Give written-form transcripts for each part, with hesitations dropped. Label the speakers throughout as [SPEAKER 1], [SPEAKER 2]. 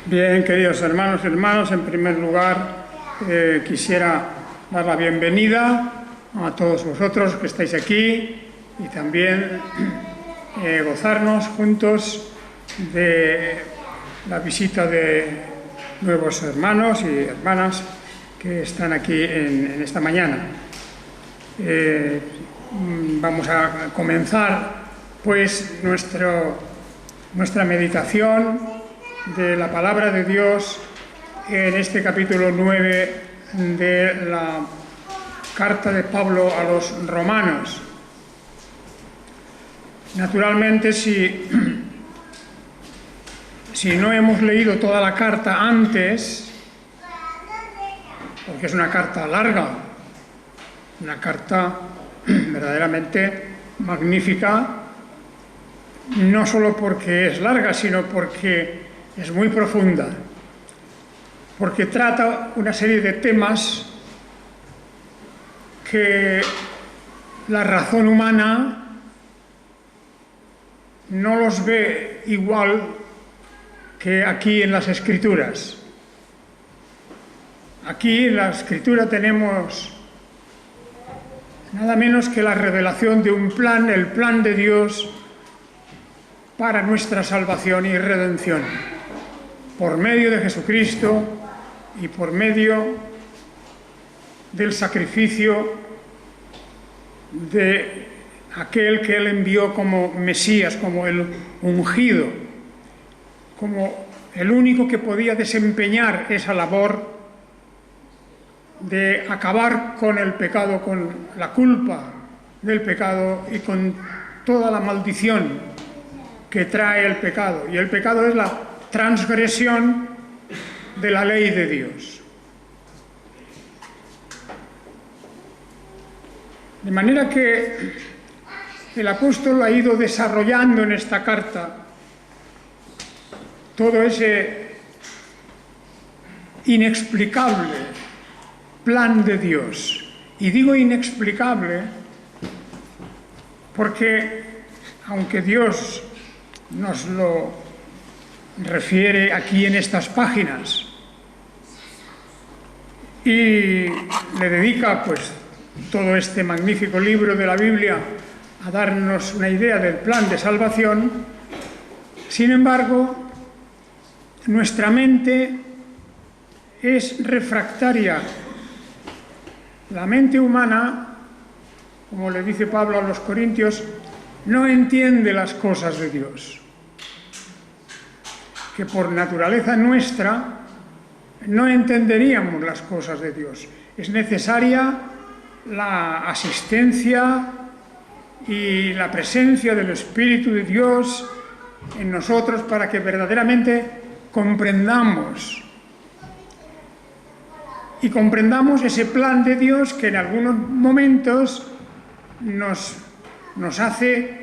[SPEAKER 1] Bien, queridos hermanos y hermanas, en primer lugar quisiera dar la bienvenida a todos vosotros que estáis aquí y también gozarnos juntos de la visita de nuevos hermanos y hermanas que están aquí en esta mañana. Vamos a comenzar pues nuestra meditación de la palabra de Dios en este capítulo 9 de la carta de Pablo a los romanos. Naturalmente, si no hemos leído toda la carta antes, porque es una carta larga, una carta verdaderamente magnífica, no solo porque es larga, sino porque es muy profunda, porque trata una serie de temas que la razón humana no los ve igual que aquí en las Escrituras. Aquí en la Escritura tenemos nada menos que la revelación de un plan, el plan de Dios para nuestra salvación y redención, por medio de Jesucristo y por medio del sacrificio de aquel que Él envió como Mesías, como el ungido, como el único que podía desempeñar esa labor de acabar con el pecado, con la culpa del pecado y con toda la maldición que trae el pecado. Y el pecado es la transgresión de la ley de Dios. De manera que el apóstol ha ido desarrollando en esta carta todo ese inexplicable plan de Dios. Y digo inexplicable porque, aunque Dios nos lo refiere aquí en estas páginas y le dedica pues todo este magnífico libro de la Biblia a darnos una idea del plan de salvación, sin embargo, nuestra mente es refractaria. La mente humana, como le dice Pablo a los Corintios, no entiende las cosas de Dios, que por naturaleza nuestra no entenderíamos las cosas de Dios. Es necesaria la asistencia y la presencia del Espíritu de Dios en nosotros para que verdaderamente comprendamos ese plan de Dios que en algunos momentos nos hace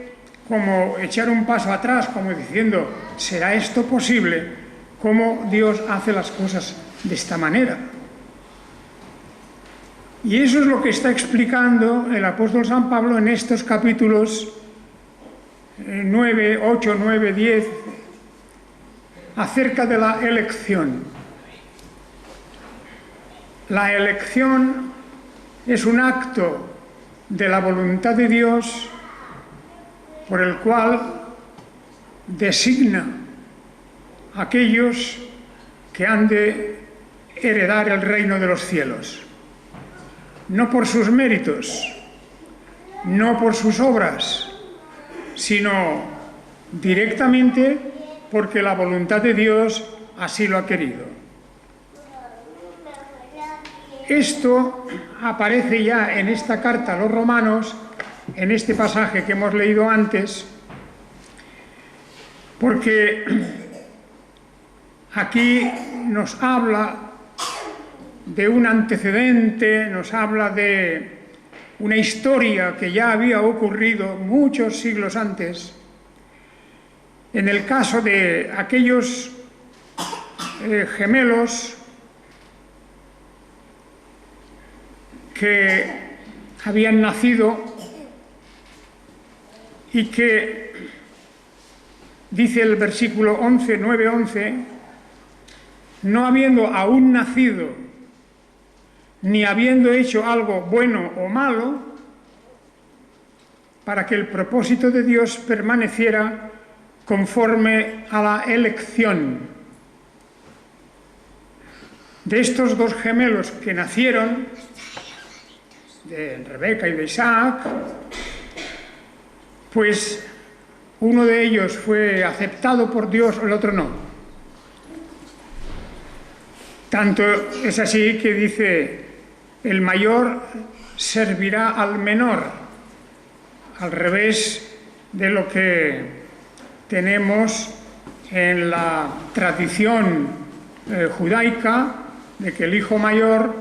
[SPEAKER 1] como echar un paso atrás, como diciendo, ¿será esto posible? ¿Cómo Dios hace las cosas de esta manera? Y eso es lo que está explicando el apóstol San Pablo en estos capítulos 9, 8, 9, 10, acerca de la elección. La elección es un acto de la voluntad de Dios por el cual designa a aquellos que han de heredar el reino de los cielos. No por sus méritos, no por sus obras, sino directamente porque la voluntad de Dios así lo ha querido. Esto aparece ya en esta carta a los romanos, en este pasaje que hemos leído antes, porque aquí nos habla de un antecedente, nos habla de una historia que ya había ocurrido muchos siglos antes, en el caso de aquellos gemelos que habían nacido y que dice el versículo 11, 9-11, no habiendo aún nacido, ni habiendo hecho algo bueno o malo, para que el propósito de Dios permaneciera conforme a la elección. De estos dos gemelos que nacieron, de Rebeca y de Isaac, pues uno de ellos fue aceptado por Dios, el otro no. Tanto es así que dice, el mayor servirá al menor, al revés de lo que tenemos en la tradición judaica, de que el hijo mayor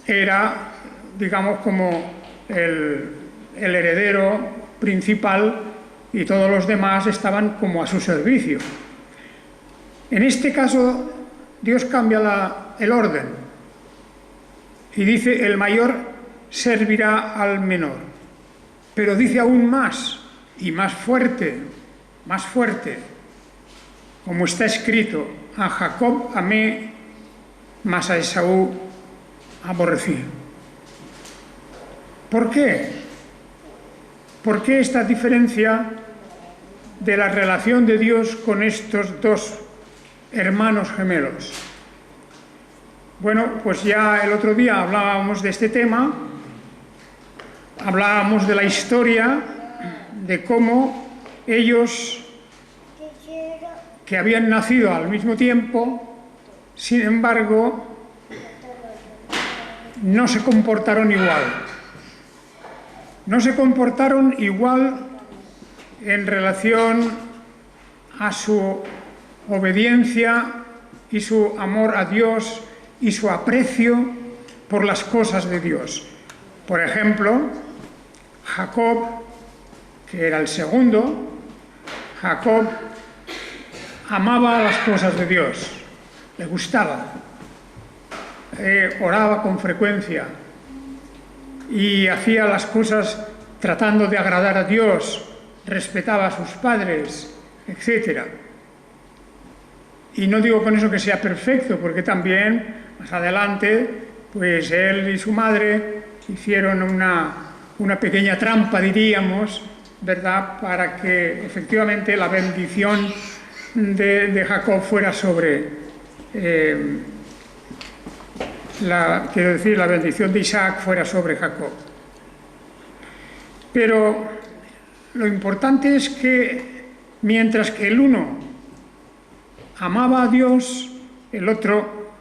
[SPEAKER 1] era, digamos, como el heredero principal y todos los demás estaban como a su servicio. En este caso, Dios cambia el orden y dice, el mayor servirá al menor, pero dice aún más y más fuerte, como está escrito, a Jacob amé, mas a Esaú aborrecí. ¿Por qué? ¿Por qué esta diferencia de la relación de Dios con estos dos hermanos gemelos? Bueno, pues ya el otro día hablábamos de este tema, hablábamos de la historia, de cómo ellos, que habían nacido al mismo tiempo, sin embargo, no se comportaron igual. No se comportaron igual en relación a su obediencia y su amor a Dios y su aprecio por las cosas de Dios. Por ejemplo, Jacob, que era el segundo, Jacob amaba las cosas de Dios, le gustaba, oraba con frecuencia y hacía las cosas tratando de agradar a Dios, respetaba a sus padres, etc. Y no digo con eso que sea perfecto, porque también más adelante, pues él y su madre hicieron una pequeña trampa, diríamos, ¿verdad?, para que efectivamente la bendición de Jacob fuera sobre, la bendición de Isaac fuera sobre Jacob. Pero lo importante es que mientras que el uno amaba a Dios, el otro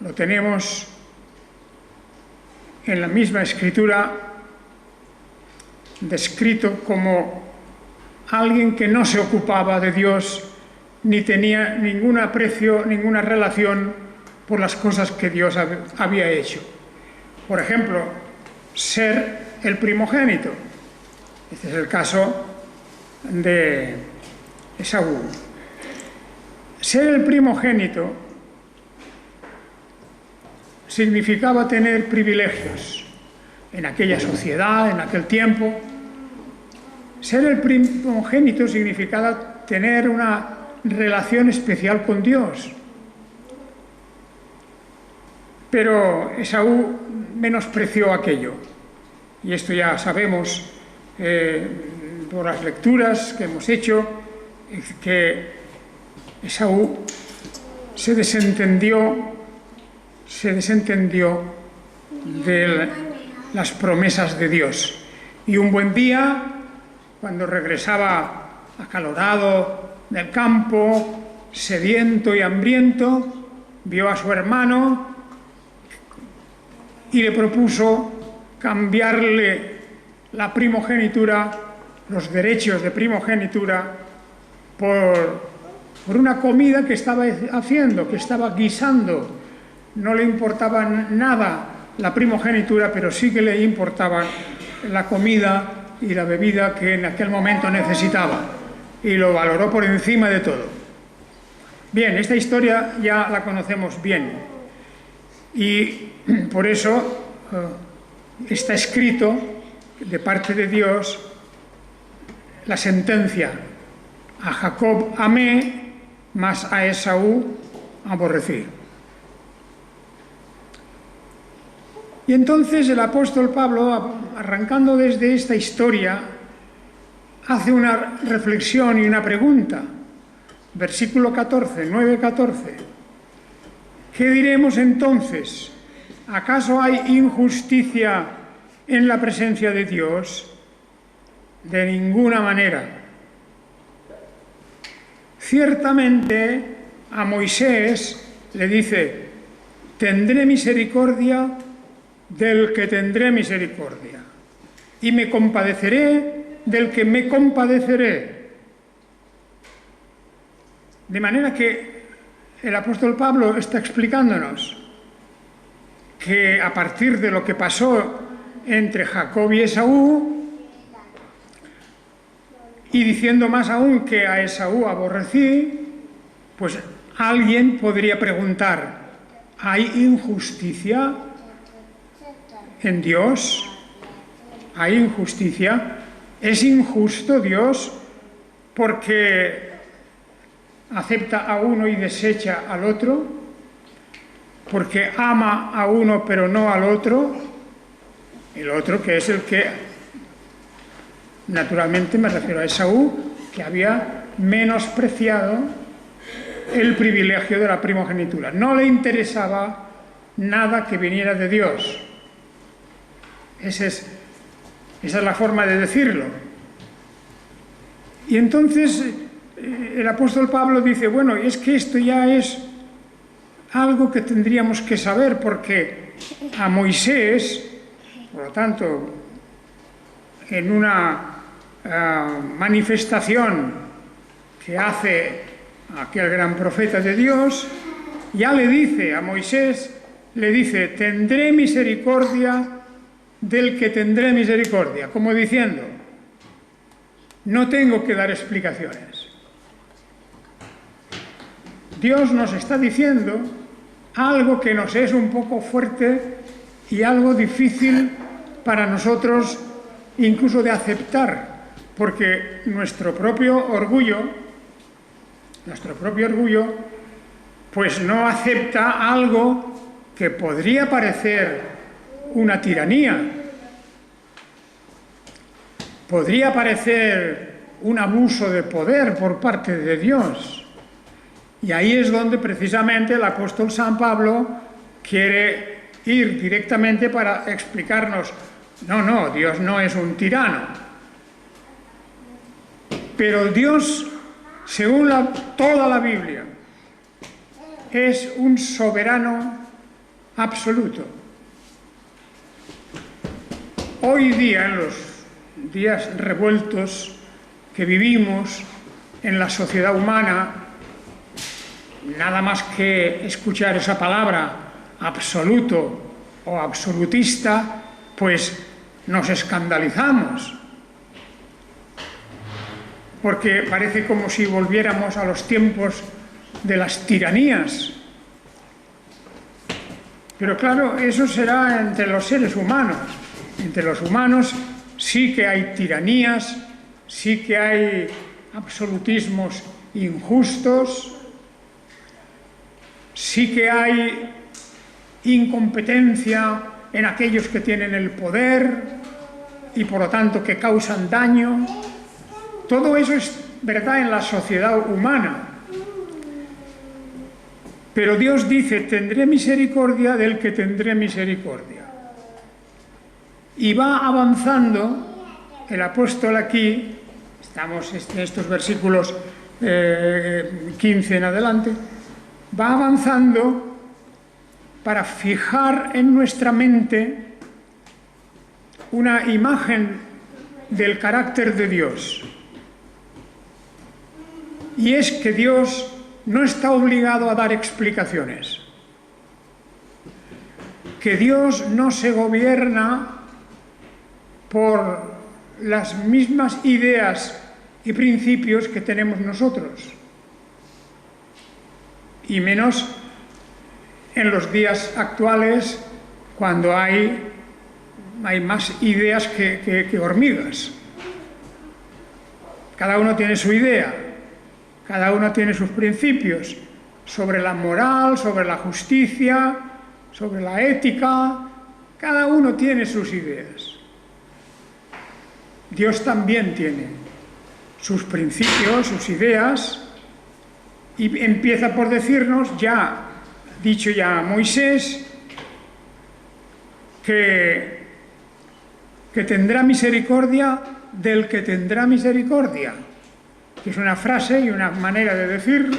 [SPEAKER 1] lo tenemos en la misma escritura descrito como alguien que no se ocupaba de Dios ni tenía ningún aprecio, ninguna relación por las cosas que Dios había hecho. Por ejemplo, ser el primogénito. Este es el caso de Esaú. Ser el primogénito significaba tener privilegios en aquella sociedad, en aquel tiempo. Ser el primogénito significaba tener una relación especial con Dios. Pero Esaú menospreció aquello. Y esto ya sabemos por las lecturas que hemos hecho, que Esaú se desentendió de las promesas de Dios. Y un buen día, cuando regresaba acalorado del campo, sediento y hambriento, vio a su hermano y le propuso cambiarle la primogenitura, los derechos de primogenitura, por una comida que estaba haciendo, que estaba guisando. No le importaba nada la primogenitura, pero sí que le importaba la comida y la bebida que en aquel momento necesitaba, y lo valoró por encima de todo. Bien, esta historia ya la conocemos bien, y por eso está escrito de parte de Dios la sentencia: a Jacob amé, mas a Esaú aborrecí. Y entonces el apóstol Pablo, arrancando desde esta historia, hace una reflexión y una pregunta. Versículo 14, 9-14. ¿Qué diremos entonces? ¿Acaso hay injusticia en la presencia de Dios? De ninguna manera. Ciertamente a Moisés le dice: tendré misericordia del que tendré misericordia, y me compadeceré del que me compadeceré. De manera que el apóstol Pablo está explicándonos que a partir de lo que pasó entre Jacob y Esaú, y diciendo más aún que a Esaú aborrecí, pues alguien podría preguntar: ¿hay injusticia en Dios? ¿Hay injusticia? ¿Es injusto Dios porque acepta a uno y desecha al otro? ¿Porque ama a uno pero no al otro? El otro, que es el que, naturalmente me refiero a Esaú, que había menospreciado el privilegio de la primogenitura. No le interesaba nada que viniera de Dios. Esa es la forma de decirlo. Y entonces el apóstol Pablo dice: bueno, es que esto ya es algo que tendríamos que saber, porque a Moisés, por lo tanto, en una manifestación que hace aquel gran profeta de Dios, ya le dice a Moisés, le dice: tendré misericordia del que tendré misericordia, como diciendo, no tengo que dar explicaciones. Dios nos está diciendo algo que nos es un poco fuerte y algo difícil para nosotros incluso de aceptar, porque nuestro propio orgullo, pues no acepta algo que podría parecer una tiranía, podría parecer un abuso de poder por parte de Dios. Y ahí es donde precisamente el apóstol San Pablo quiere ir directamente para explicarnos: no, Dios no es un tirano. Pero Dios, según toda la Biblia, es un soberano absoluto. Hoy día, en los días revueltos que vivimos en la sociedad humana, nada más que escuchar esa palabra absoluto o absolutista, pues nos escandalizamos, porque parece como si volviéramos a los tiempos de las tiranías. Pero claro, eso será entre los seres humanos. Entre los humanos sí que hay tiranías, sí que hay absolutismos injustos, sí que hay incompetencia en aquellos que tienen el poder y por lo tanto que causan daño. Todo eso es verdad en la sociedad humana. Pero Dios dice: tendré misericordia del que tendré misericordia. Y va avanzando el apóstol aquí, estamos en estos versículos 15 en adelante, va avanzando para fijar en nuestra mente una imagen del carácter de Dios. Y es que Dios no está obligado a dar explicaciones, que Dios no se gobierna por las mismas ideas y principios que tenemos nosotros, y menos en los días actuales, cuando hay más ideas que hormigas. Cada uno tiene su idea, cada uno tiene sus principios sobre la moral, sobre la justicia, sobre la ética, Cada uno tiene sus ideas. Dios también tiene sus principios, sus ideas, y empieza por decirnos, dicho ya a Moisés, que tendrá misericordia del que tendrá misericordia, que es una frase y una manera de decir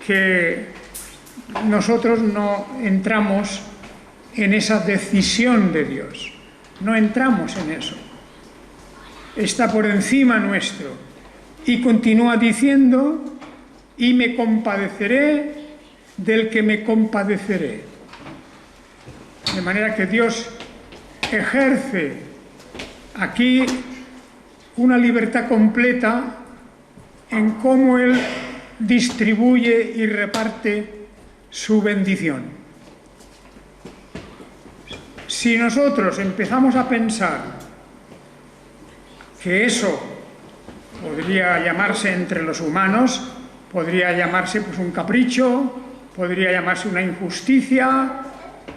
[SPEAKER 1] que nosotros no entramos en esa decisión de Dios, no entramos en eso, está por encima nuestro, y continúa diciendo, y me compadeceré del que me compadeceré. De manera que Dios ejerce aquí una libertad completa en cómo Él distribuye y reparte su bendición. Si nosotros empezamos a pensar que eso podría llamarse entre los humanos, podría llamarse pues un capricho, podría llamarse una injusticia,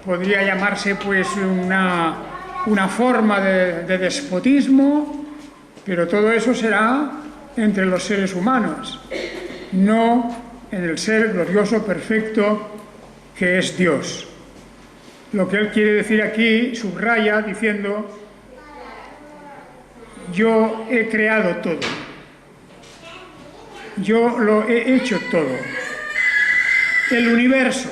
[SPEAKER 1] podría llamarse pues una forma de despotismo, pero todo eso será entre los seres humanos, no en el ser glorioso, perfecto, que es Dios. Lo que él quiere decir aquí, subraya diciendo, yo he creado todo, yo lo he hecho todo, el universo,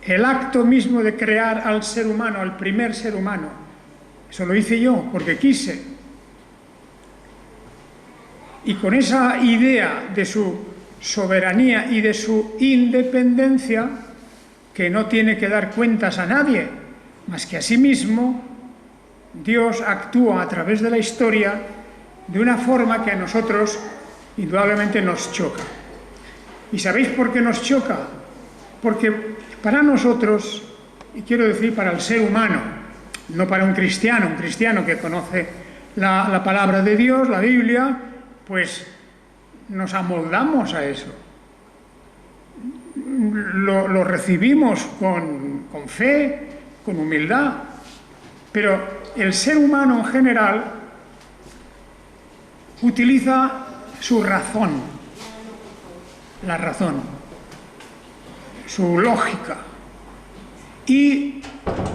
[SPEAKER 1] el acto mismo de crear al ser humano, al primer ser humano, eso lo hice yo porque quise. Y con esa idea de su soberanía y de su independencia, que no tiene que dar cuentas a nadie, más que a sí mismo, Dios actúa a través de la historia de una forma que a nosotros indudablemente nos choca. ¿Y sabéis por qué nos choca? Porque para nosotros, y quiero decir para el ser humano, no para un cristiano que conoce la palabra de Dios, la Biblia, pues nos amoldamos a eso. Lo recibimos con fe, con humildad, pero el ser humano en general utiliza su razón, la razón, su lógica y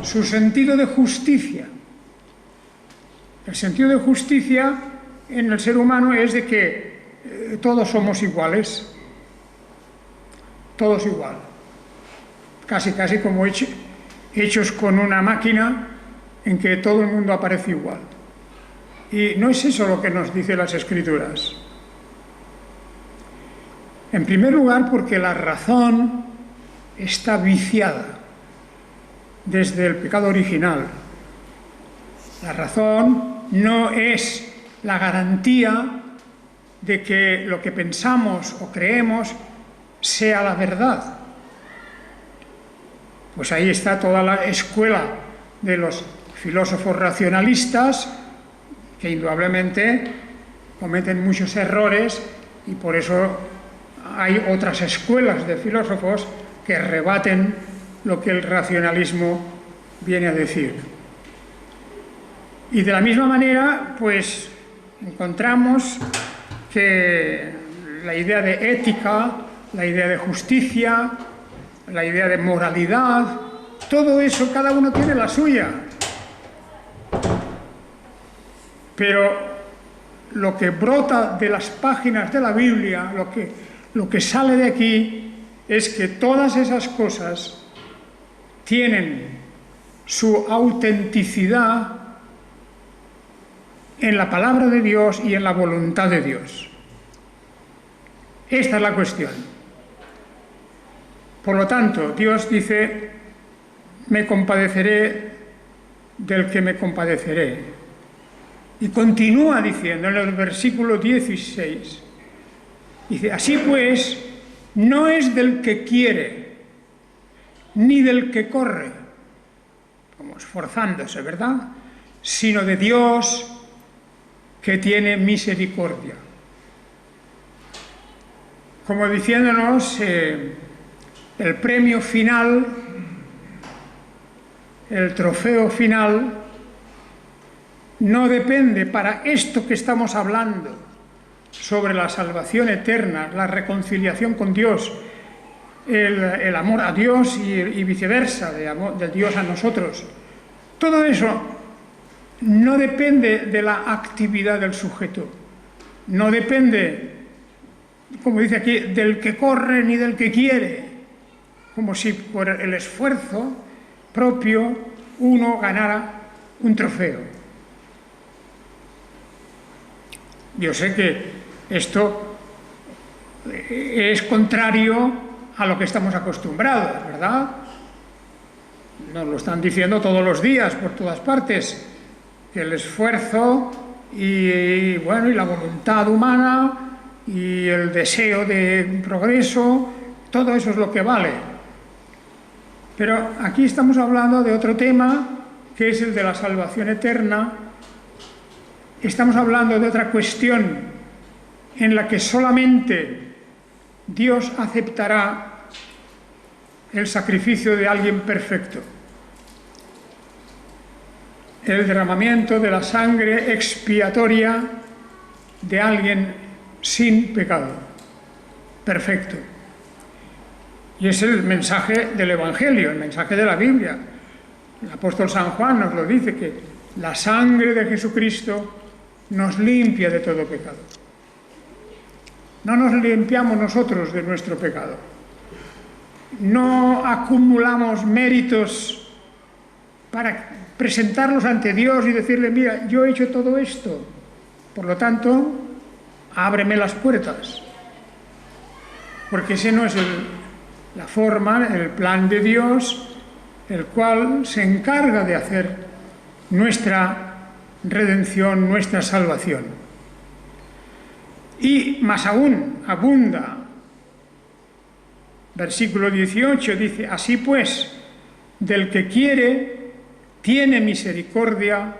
[SPEAKER 1] su sentido de justicia. El sentido de justicia en el ser humano es de que todos somos iguales, todos igual, casi como hechos con una máquina en que todo el mundo aparece igual. Y no es eso lo que nos dicen las Escrituras. En primer lugar, porque la razón está viciada desde el pecado original. La razón no es la garantía de que lo que pensamos o creemos sea la verdad. Pues ahí está toda la escuela de los filósofos racionalistas, que indudablemente cometen muchos errores, y por eso hay otras escuelas de filósofos que rebaten lo que el racionalismo viene a decir. Y de la misma manera, pues encontramos que la idea de ética, la idea de justicia, la idea de moralidad, todo eso cada uno tiene la suya. Pero lo que brota de las páginas de la Biblia, lo que sale de aquí, es que todas esas cosas tienen su autenticidad en la palabra de Dios y en la voluntad de Dios. Esta es la cuestión. Por lo tanto, Dios dice, me compadeceré del que me compadeceré. Y continúa diciendo en el versículo 16, dice, así pues, no es del que quiere, ni del que corre, como esforzándose, ¿verdad?, sino de Dios que tiene misericordia. Como diciéndonos, el premio final, el trofeo final, no depende para esto que estamos hablando sobre la salvación eterna, la reconciliación con Dios, el amor a Dios y viceversa, de Dios a nosotros. Todo eso no depende de la actividad del sujeto, no depende, como dice aquí, del que corre ni del que quiere, como si por el esfuerzo propio uno ganara un trofeo. Yo sé que esto es contrario a lo que estamos acostumbrados, ¿verdad? Nos lo están diciendo todos los días, por todas partes, que el esfuerzo y la voluntad humana y el deseo de progreso, todo eso es lo que vale. Pero aquí estamos hablando de otro tema, que es el de la salvación eterna. Estamos hablando de otra cuestión en la que solamente Dios aceptará el sacrificio de alguien perfecto. El derramamiento de la sangre expiatoria de alguien sin pecado, perfecto. Y es el mensaje del Evangelio, el mensaje de la Biblia. El apóstol San Juan nos lo dice, que la sangre de Jesucristo nos limpia de todo pecado. No nos limpiamos nosotros de nuestro pecado. No acumulamos méritos para presentarlos ante Dios y decirle, mira, yo he hecho todo esto, por lo tanto, ábreme las puertas. Porque ese no es la forma, el plan de Dios, el cual se encarga de hacer nuestra redención, nuestra salvación. Y más aún, abunda. Versículo 18 dice, así pues, del que quiere, tiene misericordia,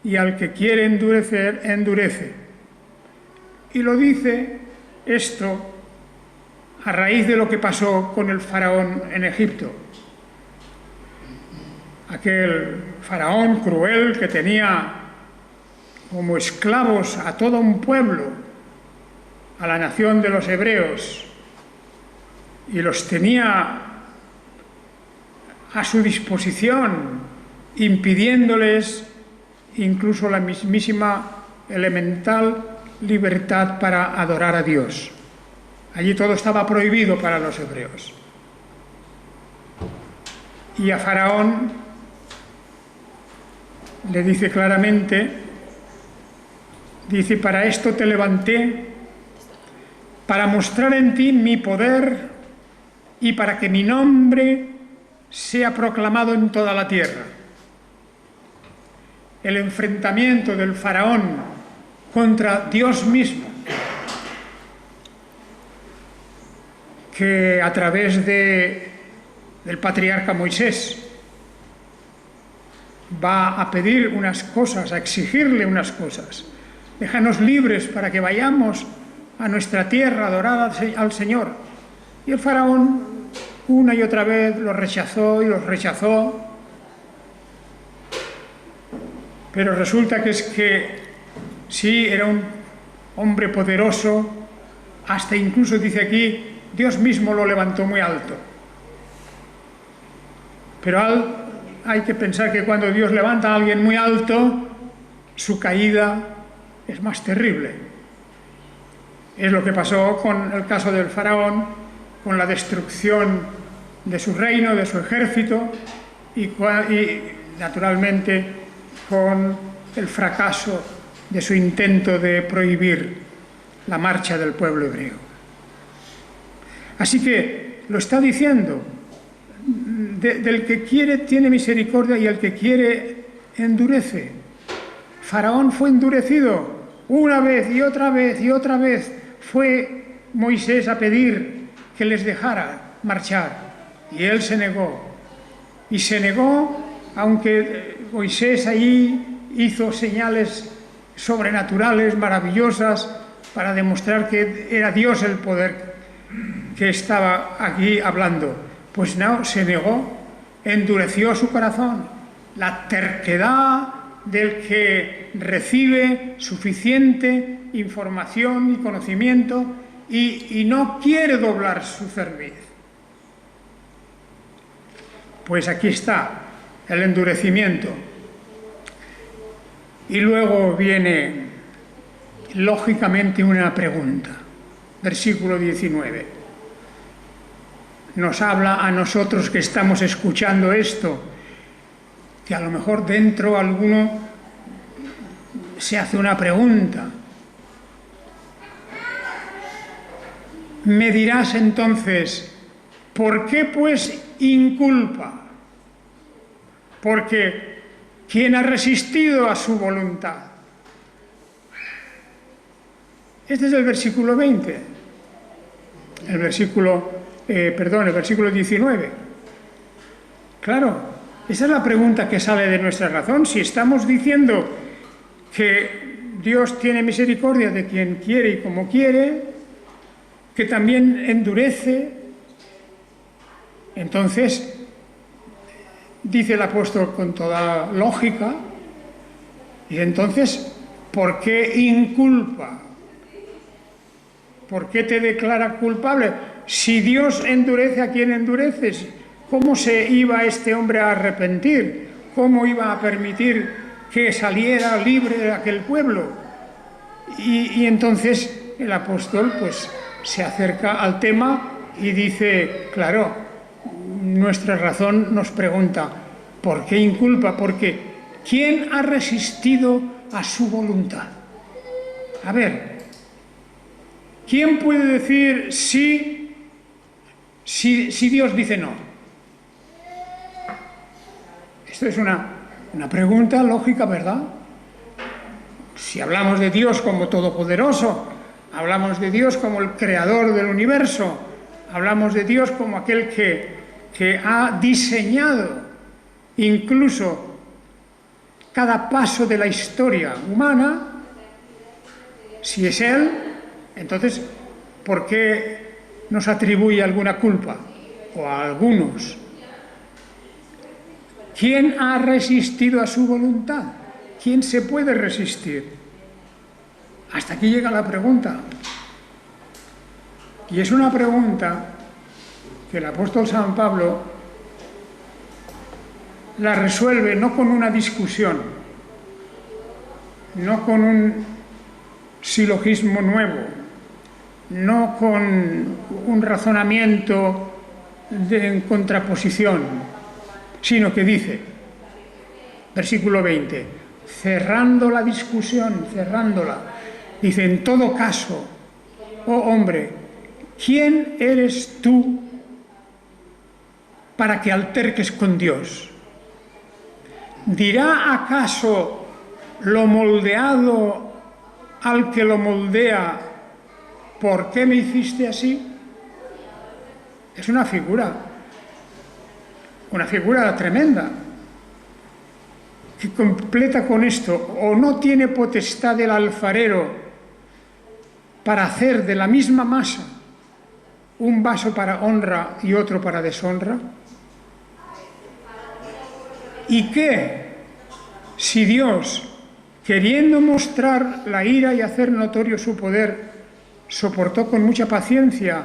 [SPEAKER 1] y al que quiere endurecer, endurece. Y lo dice esto a raíz de lo que pasó con el faraón en Egipto. Aquel faraón cruel que tenía como esclavos a todo un pueblo, a la nación de los hebreos, y los tenía a su disposición, impidiéndoles incluso la mismísima elemental libertad para adorar a Dios. Allí todo estaba prohibido para los hebreos. Y a Faraón le dice claramente, dice, para esto te levanté, para mostrar en ti mi poder y para que mi nombre sea proclamado en toda la tierra. El enfrentamiento del faraón contra Dios mismo, que a través del patriarca Moisés va a pedir unas cosas, a exigirle unas cosas. Déjanos libres para que vayamos a nuestra tierra a adorar al Señor. Y el faraón una y otra vez los rechazó y los rechazó. Pero resulta que es que sí, era un hombre poderoso, hasta incluso dice aquí, Dios mismo lo levantó muy alto. Pero hay que pensar que cuando Dios levanta a alguien muy alto, su caída es más terrible. Es lo que pasó con el caso del faraón, con la destrucción de su reino, de su ejército y naturalmente con el fracaso de su intento de prohibir la marcha del pueblo hebreo. Así que lo está diciendo, del que quiere tiene misericordia y el que quiere endurece. Faraón fue endurecido una vez y otra vez y otra vez. Fue Moisés a pedir que les dejara marchar y él se negó. Y se negó, aunque Moisés allí hizo señales sobrenaturales, maravillosas, para demostrar que era Dios el poder que estaba aquí hablando? Pues no, se negó, endureció su corazón. La terquedad del que recibe suficiente información y conocimiento y no quiere doblar su cerviz. Pues aquí está el endurecimiento. Y luego viene, lógicamente, una pregunta. Versículo 19. Nos habla a nosotros que estamos escuchando esto, que a lo mejor dentro alguno se hace una pregunta. Me dirás entonces, ¿por qué pues inculpa? Porque ¿quién ha resistido a su voluntad? Este es el versículo 20. El versículo 19. Claro, esa es la pregunta que sale de nuestra razón. Si estamos diciendo que Dios tiene misericordia de quien quiere y como quiere, que también endurece, entonces, dice el apóstol con toda lógica, y entonces, ¿por qué inculpa? ¿Por qué te declara culpable? Si Dios endurece, ¿a quién endureces? ¿Cómo se iba este hombre a arrepentir? ¿Cómo iba a permitir que saliera libre de aquel pueblo? Y entonces el apóstol pues se acerca al tema y dice, claro, nuestra razón nos pregunta, ¿por qué inculpa? Porque ¿quién ha resistido a su voluntad? A ver, ¿quién puede decir sí si Dios dice no? Esto es una pregunta lógica, ¿verdad? Si hablamos de Dios como todopoderoso, hablamos de Dios como el creador del universo, hablamos de Dios como aquel que ha diseñado incluso cada paso de la historia humana. Si es Él, entonces, ¿por qué nos atribuye alguna culpa? O a algunos. ¿Quién ha resistido a su voluntad? ¿Quién se puede resistir? Hasta aquí llega la pregunta. Y es una pregunta que el apóstol San Pablo la resuelve no con una discusión, no con un silogismo nuevo, no con un razonamiento en contraposición, sino que dice, versículo 20, cerrando la discusión, dice, en todo caso, oh hombre, ¿quién eres tú para que alterques con Dios? ¿Dirá acaso lo moldeado al que lo moldea, ¿por qué me hiciste así? Es una figura tremenda, que completa con esto, o no tiene potestad el alfarero para hacer de la misma masa un vaso para honra y otro para deshonra. ¿Y qué si Dios, queriendo mostrar la ira y hacer notorio su poder, soportó con mucha paciencia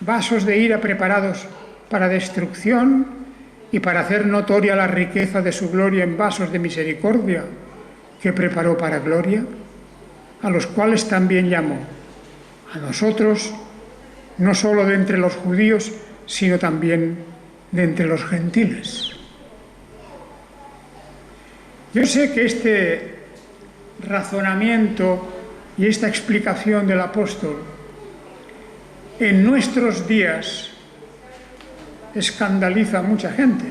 [SPEAKER 1] vasos de ira preparados para destrucción y para hacer notoria la riqueza de su gloria en vasos de misericordia que preparó para gloria, a los cuales también llamó, a nosotros, no solo de entre los judíos, sino también de entre los gentiles? Yo sé que este razonamiento y esta explicación del apóstol en nuestros días escandaliza a mucha gente.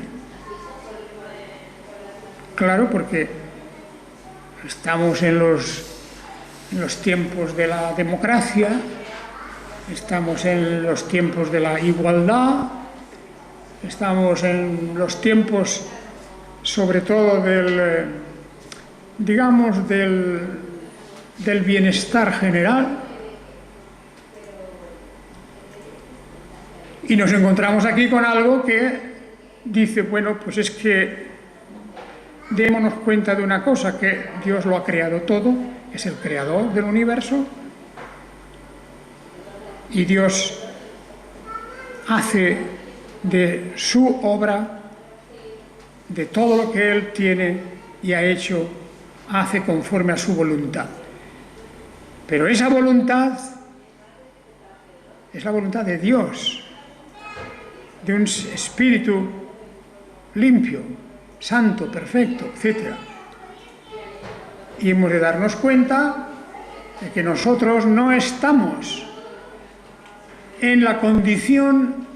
[SPEAKER 1] Claro, porque estamos en los tiempos de la democracia, estamos en los tiempos de la igualdad, estamos en los tiempos sobre todo del bienestar general. Y nos encontramos aquí con algo que dice, bueno, pues es que démonos cuenta de una cosa, que Dios lo ha creado todo, es el creador del universo, y Dios hace de su obra, de todo lo que Él tiene y ha hecho, hace conforme a su voluntad. Pero esa voluntad es la voluntad de Dios, de un espíritu limpio, santo, perfecto, etc. Y hemos de darnos cuenta de que nosotros no estamos en la condición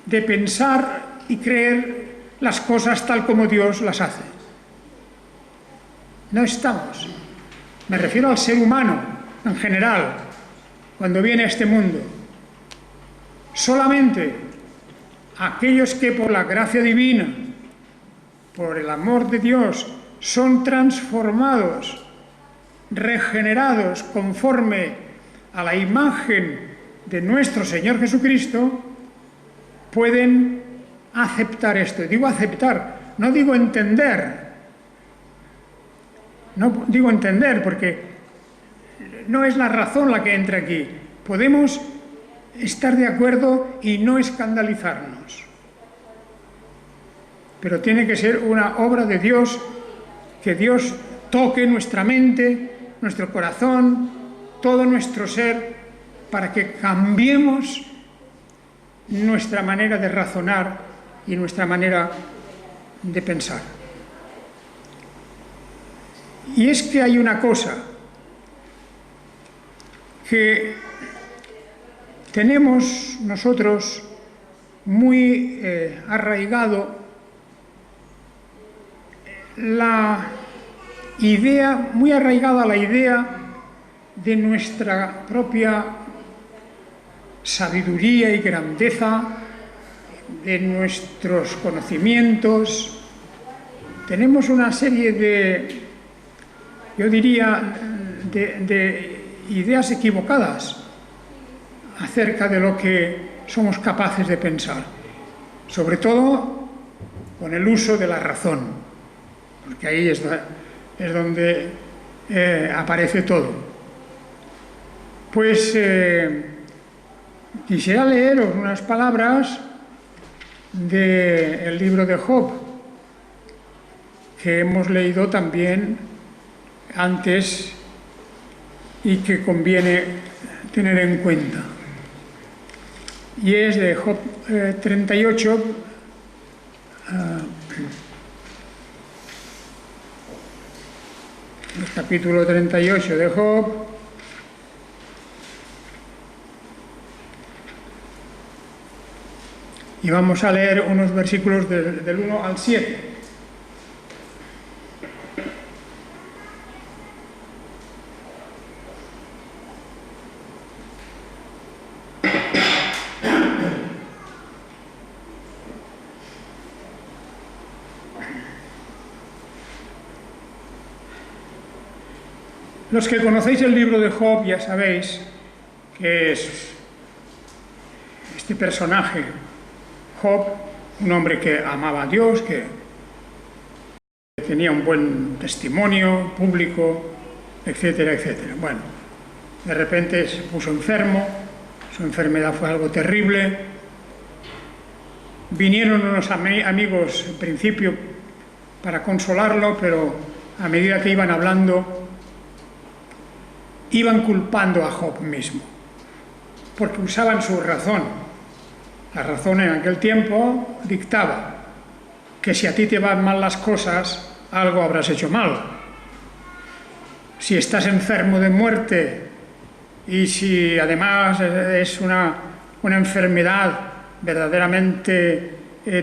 [SPEAKER 1] de pensar y creer las cosas tal como Dios las hace. No estamos. Me refiero al ser humano en general, cuando viene a este mundo. Solamente aquellos que por la gracia divina, por el amor de Dios, son transformados, regenerados conforme a la imagen de nuestro Señor Jesucristo, pueden aceptar esto. Digo aceptar, no digo entender. No digo entender porque no es la razón la que entra aquí. Podemos estar de acuerdo y no escandalizarnos. Pero tiene que ser una obra de Dios, que Dios toque nuestra mente, nuestro corazón, todo nuestro ser, para que cambiemos nuestra manera de razonar y nuestra manera de pensar. Y es que hay una cosa que tenemos nosotros muy arraigado, muy arraigada la idea de nuestra propia sabiduría y grandeza, de nuestros conocimientos. Tenemos una serie de, yo diría, de ideas equivocadas acerca de lo que somos capaces de pensar, sobre todo con el uso de la razón, porque ahí es donde aparece todo. Pues quisiera leeros unas palabras del libro de Job, que hemos leído también antes y que conviene tener en cuenta. Y es de Job 38, el capítulo 38 de Job, y vamos a leer unos versículos del 1 al 7. Los que conocéis el libro de Job ya sabéis que es este personaje, Job, un hombre que amaba a Dios, que tenía un buen testimonio público, etcétera, etcétera. Bueno, de repente se puso enfermo, su enfermedad fue algo terrible. Vinieron unos amigos en principio para consolarlo, pero a medida que iban hablando, iban culpando a Job mismo, porque usaban su razón. La razón en aquel tiempo dictaba que si a ti te van mal las cosas, algo habrás hecho mal. Si estás enfermo de muerte y si además es una enfermedad verdaderamente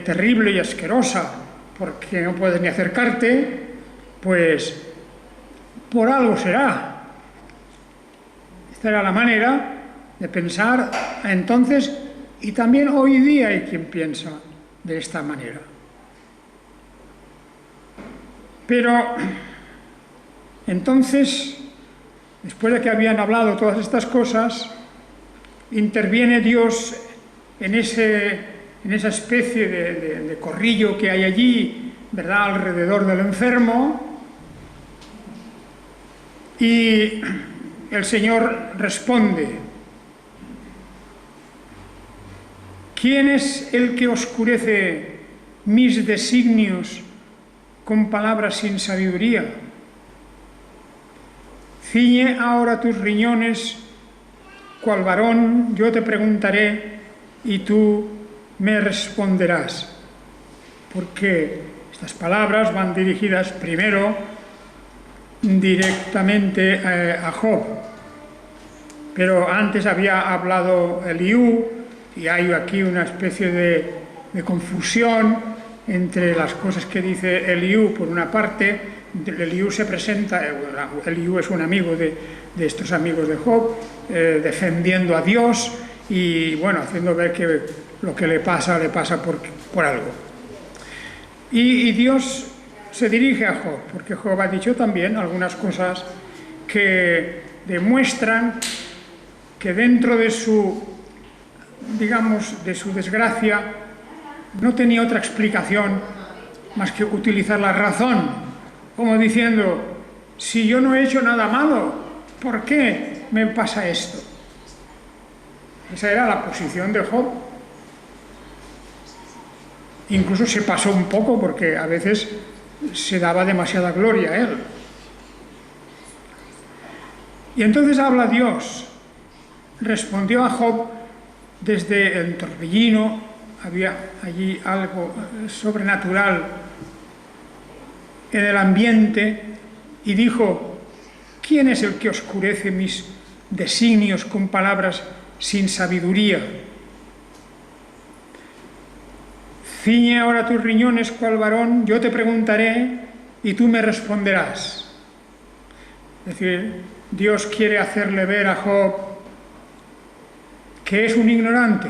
[SPEAKER 1] terrible y asquerosa, porque no puedes ni acercarte, pues por algo será. Esta era la manera de pensar entonces, y también hoy día hay quien piensa de esta manera. Pero entonces, después de que habían hablado todas estas cosas, interviene Dios en esa especie de corrillo que hay allí, ¿verdad?, alrededor del enfermo. Y el Señor responde: ¿quién es el que oscurece mis designios con palabras sin sabiduría? Ciñe ahora tus riñones, cual varón, yo te preguntaré y tú me responderás. Porque estas palabras van dirigidas primero directamente a Job. Pero antes había hablado Eliú, y hay aquí una especie de confusión entre las cosas que dice Eliú. Por una parte, Eliú se presenta, Eliú es un amigo de estos amigos de Job, defendiendo a Dios y, bueno, haciendo ver que lo que le pasa por algo. Y Dios se dirige a Job, porque Job ha dicho también algunas cosas que demuestran que dentro de su, digamos, de su desgracia, no tenía otra explicación más que utilizar la razón, como diciendo: si yo no he hecho nada malo, ¿por qué me pasa esto? Esa era la posición de Job. Incluso se pasó un poco, porque a veces se daba demasiada gloria a él. Y entonces habla Dios. Respondió a Job desde el torbellino. Había allí algo sobrenatural en el ambiente, y dijo: ¿quién es el que oscurece mis designios con palabras sin sabiduría? Ciñe ahora tus riñones, cual varón, yo te preguntaré y tú me responderás. Es decir, Dios quiere hacerle ver a Job que es un ignorante.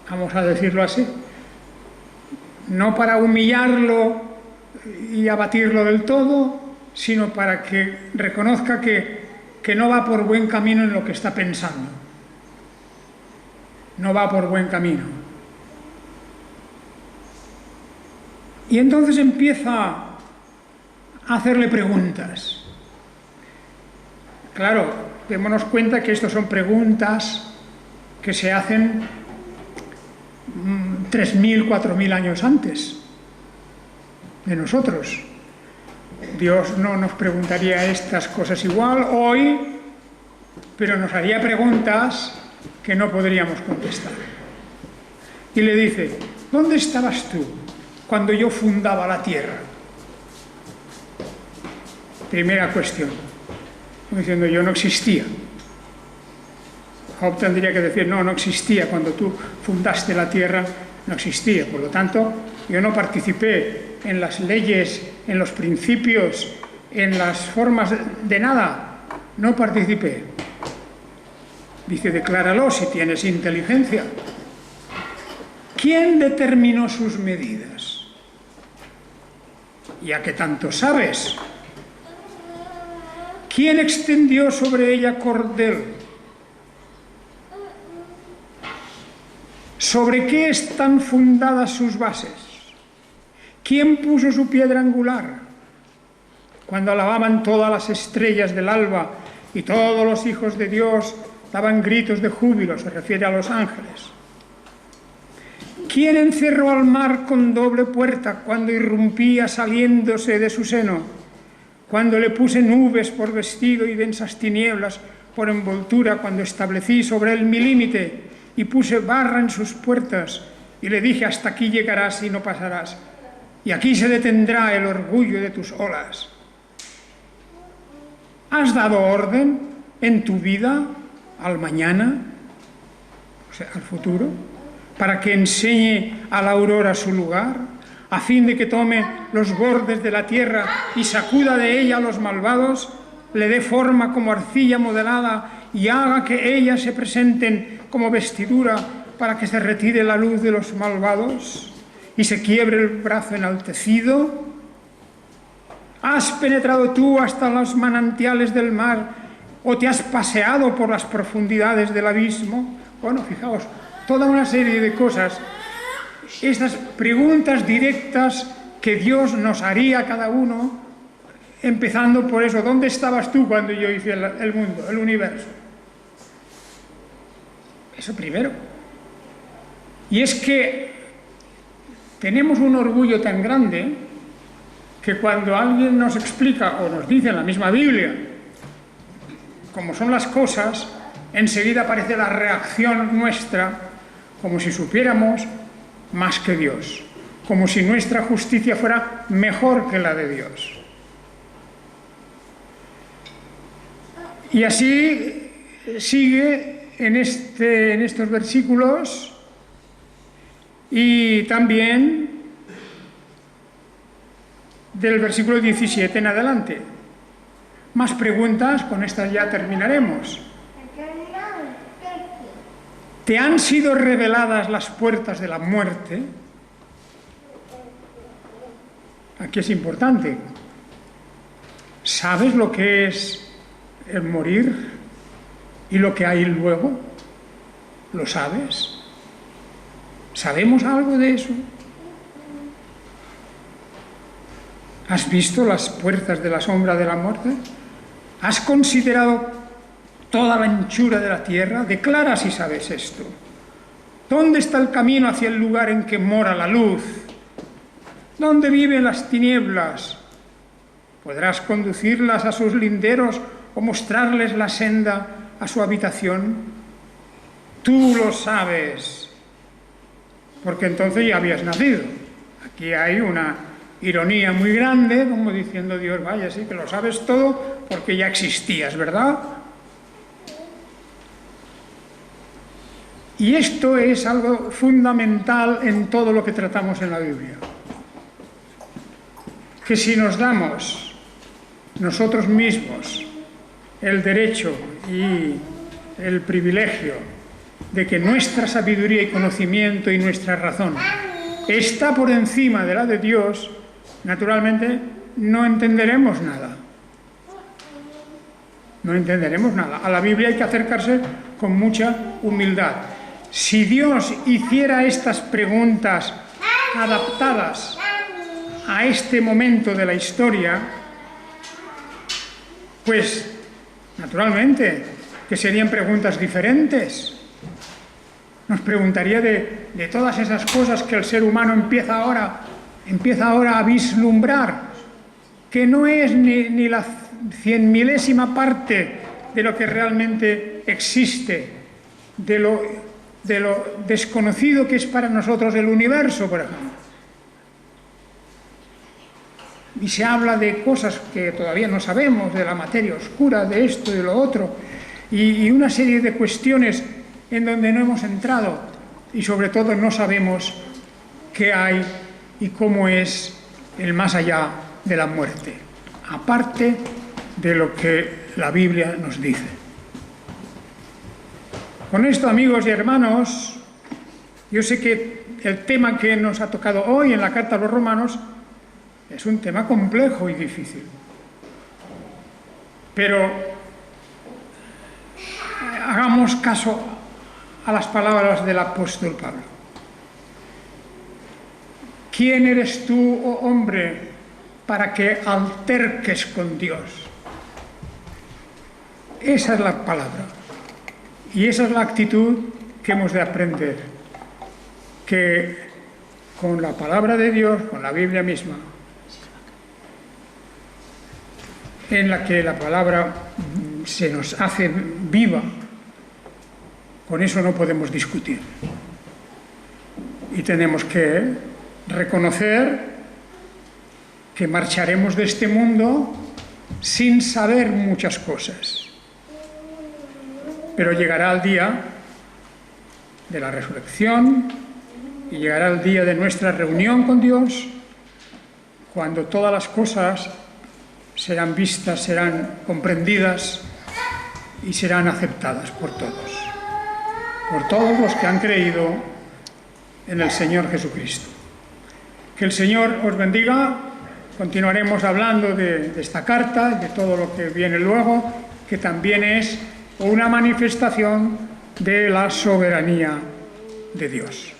[SPEAKER 1] Vamos a decirlo así. No para humillarlo y abatirlo del todo, sino para que reconozca que no va por buen camino en lo que está pensando. No va por buen camino. Y entonces empieza a hacerle preguntas. Claro, démonos cuenta que estas son preguntas que se hacen 3.000, 4.000 años antes de nosotros. Dios no nos preguntaría estas cosas igual hoy, pero nos haría preguntas que no podríamos contestar. Y le dice: ¿dónde estabas tú cuando yo fundaba la tierra? Primera cuestión. Diciendo: yo no existía. Job tendría que decir: no existía. Cuando tú fundaste la tierra, no existía. Por lo tanto, yo no participé en las leyes, en los principios, en las formas de nada. No participé. Dice: decláralo si tienes inteligencia. ¿Quién determinó sus medidas? Ya que tanto sabes. ¿Quién extendió sobre ella cordel? ¿Sobre qué están fundadas sus bases? ¿Quién puso su piedra angular? Cuando alababan todas las estrellas del alba y todos los hijos de Dios daban gritos de júbilo, se refiere a los ángeles. ¿Quién encerró al mar con doble puerta cuando irrumpía saliéndose de su seno? Cuando le puse nubes por vestido y densas tinieblas por envoltura, cuando establecí sobre él mi límite y puse barra en sus puertas y le dije: hasta aquí llegarás y no pasarás, y aquí se detendrá el orgullo de tus olas. ¿Has dado orden en tu vida al mañana, o sea, al futuro, para que enseñe a la aurora su lugar, a fin de que tome los bordes de la tierra y sacuda de ella a los malvados, le dé forma como arcilla modelada y haga que ellas se presenten como vestidura para que se retire la luz de los malvados y se quiebre el brazo enaltecido? ¿Has penetrado tú hasta los manantiales del mar ¿O te has paseado por las profundidades del abismo? Bueno, fijaos, toda una serie de cosas, estas preguntas directas que Dios nos haría a cada uno, empezando por eso: ¿dónde estabas tú cuando yo hice el mundo, el universo? Eso primero. Y es que tenemos un orgullo tan grande que cuando alguien nos explica o nos dice en la misma Biblia cómo son las cosas, enseguida aparece la reacción nuestra, como si supiéramos más que Dios, como si nuestra justicia fuera mejor que la de Dios. Y así sigue en estos versículos, y también del versículo 17 en adelante. Más preguntas, con estas ya terminaremos. ¿Te han sido reveladas las puertas de la muerte? Aquí es importante. ¿Sabes lo que es el morir y lo que hay luego? ¿Lo sabes? ¿Sabemos algo de eso? ¿Has visto las puertas de la sombra de la muerte? ¿Has considerado toda la anchura de la tierra? Declara si sabes esto. ¿Dónde está el camino hacia el lugar en que mora la luz? ¿Dónde viven las tinieblas? ¿Podrás conducirlas a sus linderos o mostrarles la senda a su habitación? Tú lo sabes, porque entonces ya habías nacido. Aquí hay una ironía muy grande, como diciendo Dios: vaya, sí que lo sabes todo porque ya existías, ¿verdad? Y esto es algo fundamental en todo lo que tratamos en la Biblia. Que si nos damos nosotros mismos el derecho y el privilegio de que nuestra sabiduría y conocimiento y nuestra razón está por encima de la de Dios, naturalmente no entenderemos nada. No entenderemos nada. A la Biblia hay que acercarse con mucha humildad. Si Dios hiciera estas preguntas adaptadas a este momento de la historia, pues naturalmente que serían preguntas diferentes. Nos preguntaría de todas esas cosas que el ser humano empieza ahora a vislumbrar, que no es ni la 100.000ª parte de lo que realmente existe, de lo desconocido que es para nosotros el universo, por ejemplo. Y se habla de cosas que todavía no sabemos, de la materia oscura, de esto y de lo otro, y una serie de cuestiones en donde no hemos entrado, y sobre todo no sabemos qué hay y cómo es el más allá de la muerte, aparte de lo que la Biblia nos dice. Con esto, amigos y hermanos, yo sé que el tema que nos ha tocado hoy en la Carta a los Romanos es un tema complejo y difícil, pero hagamos caso a las palabras del apóstol Pablo. ¿Quién eres tú, oh hombre, para que alterques con Dios? Esa es la palabra. Y esa es la actitud que hemos de aprender. Que con la palabra de Dios, con la Biblia misma, en la que la palabra se nos hace viva, con eso no podemos discutir. Y tenemos que reconocer que marcharemos de este mundo sin saber muchas cosas. Pero llegará el día de la resurrección y llegará el día de nuestra reunión con Dios, cuando todas las cosas serán vistas, serán comprendidas y serán aceptadas por todos los que han creído en el Señor Jesucristo. Que el Señor os bendiga continuaremos hablando de esta carta y de todo lo que viene luego, que también es una manifestación de la soberanía de Dios.